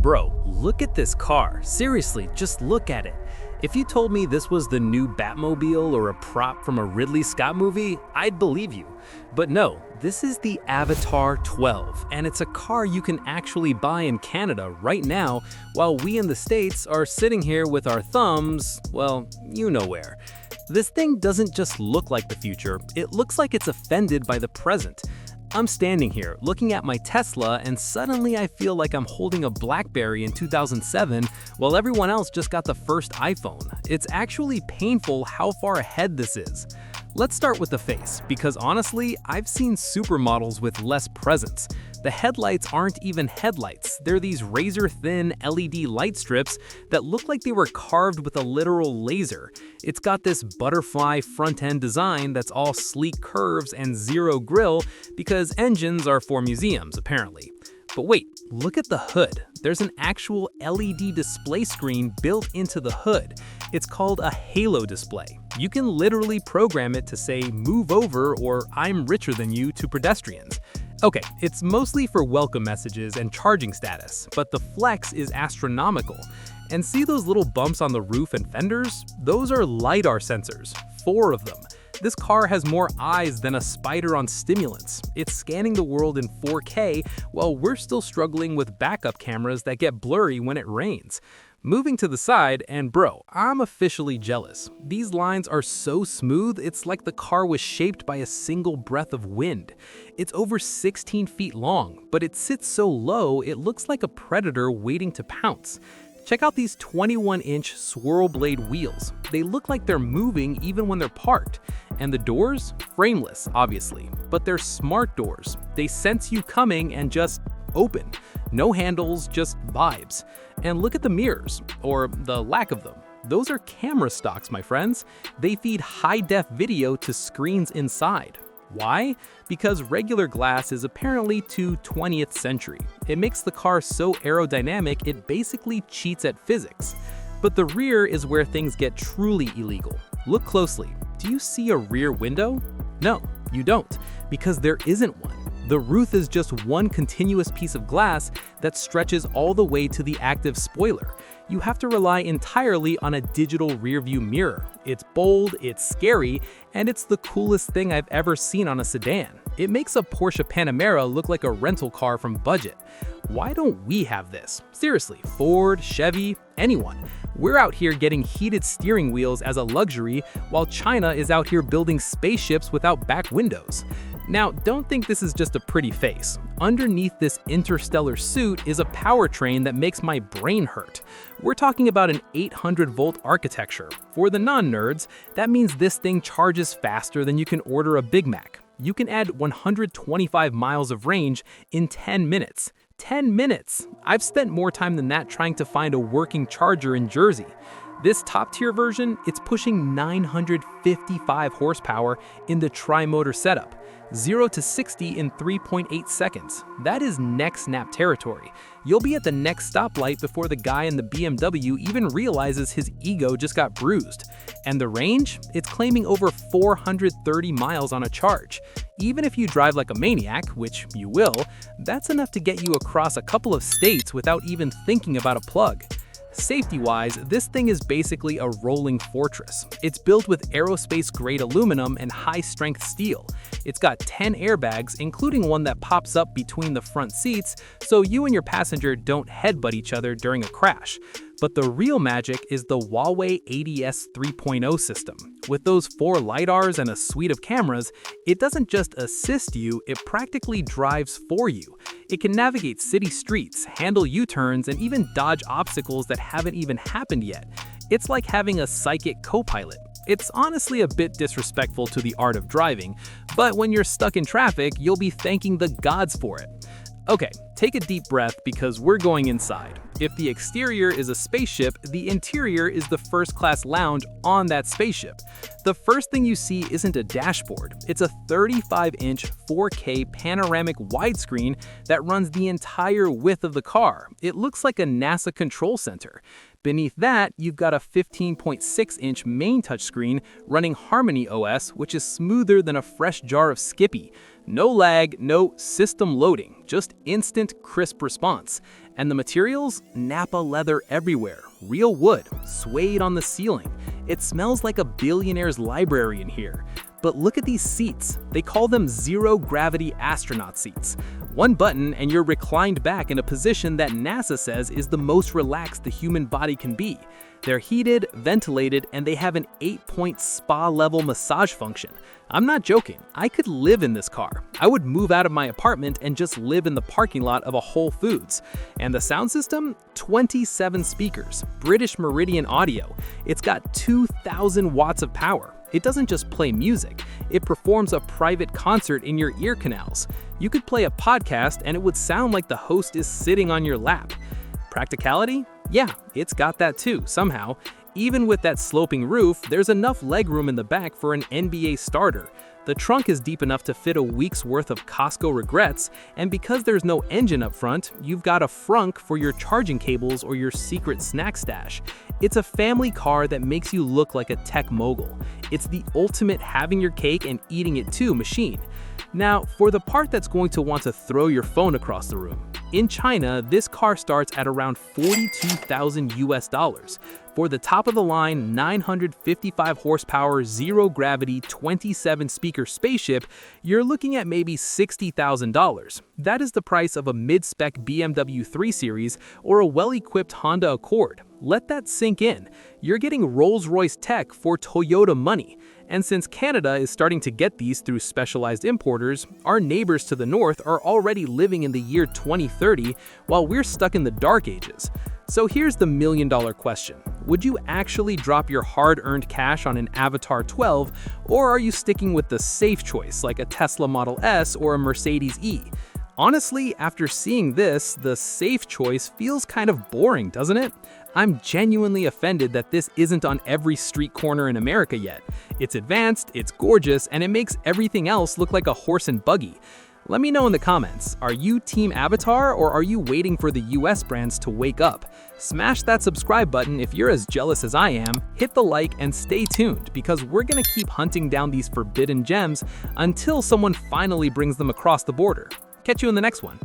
Bro, look at this car. Seriously, just look at it. If you told me this was the new Batmobile or a prop from a Ridley Scott movie, I'd believe you. But no, this is the Avatr 12, and it's a car you can actually buy in Canada right now, while we in the States are sitting here with our thumbs, well, you know where. This thing doesn't just look like the future, it looks like it's offended by the present. I'm standing here looking at my Tesla and suddenly I feel like I'm holding a BlackBerry in 2007 while everyone else just got the first iPhone. It's actually painful how far ahead this is. Let's start with the face, because honestly, I've seen supermodels with less presence. The headlights aren't even headlights, they're these razor-thin LED light strips that look like they were carved with a literal laser. It's got this butterfly front-end design that's all sleek curves and zero grille because engines are for museums, apparently. But wait, look at the hood. There's an actual LED display screen built into the hood. It's called a halo display. You can literally program it to say, "Move over" or "I'm richer than you" to pedestrians. Okay, it's mostly for welcome messages and charging status, but the flex is astronomical. And see those little bumps on the roof and fenders? Those are LiDAR sensors, 4 of them. This car has more eyes than a spider on stimulants. It's scanning the world in 4K while we're still struggling with backup cameras that get blurry when it rains. Moving to the side, and bro, I'm officially jealous. These lines are so smooth, it's like the car was shaped by a single breath of wind. It's over 16 feet long, but it sits so low it looks like a predator waiting to pounce. Check out these 21-inch swirl blade wheels. They look like they're moving even when they're parked. And the doors? Frameless, obviously, but they're smart doors. They sense you coming and just open. No handles, just vibes. And look at the mirrors, or the lack of them. Those are camera stocks, my friends. They feed high-def video to screens inside. Why? Because regular glass is apparently too 20th century. It makes the car so aerodynamic it basically cheats at physics. But the rear is where things get truly illegal. Look closely. Do you see a rear window? No, you don't, because there isn't one. The roof is just one continuous piece of glass that stretches all the way to the active spoiler. You have to rely entirely on a digital rearview mirror. It's bold, it's scary, and it's the coolest thing I've ever seen on a sedan. It makes a Porsche Panamera look like a rental car from Budget. Why don't we have this? Seriously, Ford, Chevy, anyone. We're out here getting heated steering wheels as a luxury, while China is out here building spaceships without back windows. Now, don't think this is just a pretty face. Underneath this interstellar suit is a powertrain that makes my brain hurt. We're talking about an 800-volt architecture. For the non-nerds, that means this thing charges faster than you can order a Big Mac. You can add 125 miles of range in 10 minutes. 10 minutes! I've spent more time than that trying to find a working charger in Jersey. This top-tier version, it's pushing 955 horsepower in the tri-motor setup. 0 to 60 in 3.8 seconds. That is neck snap territory. You'll be at the next stoplight before the guy in the BMW even realizes his ego just got bruised. And the range? It's claiming over 430 miles on a charge. Even if you drive like a maniac, which you will, that's enough to get you across a couple of states without even thinking about a plug. Safety-wise, this thing is basically a rolling fortress. It's built with aerospace-grade aluminum and high-strength steel. It's got 10 airbags, including one that pops up between the front seats, so you and your passenger don't headbutt each other during a crash. But the real magic is the HUAWEI ADS 3.0 system. With those 4 LiDARs and a suite of cameras, it doesn't just assist you, it practically drives for you. It can navigate city streets, handle U-turns, and even dodge obstacles that haven't even happened yet. It's like having a psychic co-pilot. It's honestly a bit disrespectful to the art of driving, but when you're stuck in traffic, you'll be thanking the gods for it. Okay, take a deep breath because we're going inside. If the exterior is a spaceship, the interior is the first-class lounge on that spaceship. The first thing you see isn't a dashboard. It's a 35-inch 4K panoramic widescreen that runs the entire width of the car. It looks like a NASA control center. Beneath that, you've got a 15.6-inch main touchscreen running Harmony OS, which is smoother than a fresh jar of Skippy. No lag, no system loading, just instant, crisp response. And the materials? Napa leather everywhere, real wood, suede on the ceiling. It smells like a billionaire's library in here. But look at these seats. They call them zero-gravity astronaut seats. One button and you're reclined back in a position that NASA says is the most relaxed the human body can be. They're heated, ventilated, and they have an 8-point spa-level massage function. I'm not joking. I could live in this car. I would move out of my apartment and just live in the parking lot of a Whole Foods. And the sound system? 27 speakers, British Meridian audio. It's got 2,000 watts of power. It doesn't just play music, it performs a private concert in your ear canals. You could play a podcast and it would sound like the host is sitting on your lap. Practicality? Yeah, it's got that too, somehow. Even with that sloping roof, there's enough legroom in the back for an NBA starter. The trunk is deep enough to fit a week's worth of Costco regrets, and because there's no engine up front, you've got a frunk for your charging cables or your secret snack stash. It's a family car that makes you look like a tech mogul. It's the ultimate having your cake and eating it too machine. Now, for the part that's going to want to throw your phone across the room. In China, this car starts at around $42,000 US. For the top-of-the-line 955 horsepower, zero-gravity, 27-speaker spaceship, you're looking at maybe $60,000. That is the price of a mid-spec BMW 3 Series or a well-equipped Honda Accord. Let that sink in. You're getting Rolls-Royce tech for Toyota money. And since Canada is starting to get these through specialized importers, our neighbors to the north are already living in the year 2030 while we're stuck in the dark ages. So here's the million-dollar question. Would you actually drop your hard-earned cash on an Avatr 12, or are you sticking with the safe choice like a Tesla Model S or a Mercedes E? Honestly, after seeing this, the safe choice feels kind of boring, doesn't it? I'm genuinely offended that this isn't on every street corner in America yet. It's advanced, it's gorgeous, and it makes everything else look like a horse and buggy. Let me know in the comments, are you Team Avatr or are you waiting for the US brands to wake up? Smash that subscribe button if you're as jealous as I am, hit the like, and stay tuned because we're gonna keep hunting down these forbidden gems until someone finally brings them across the border. Catch you in the next one.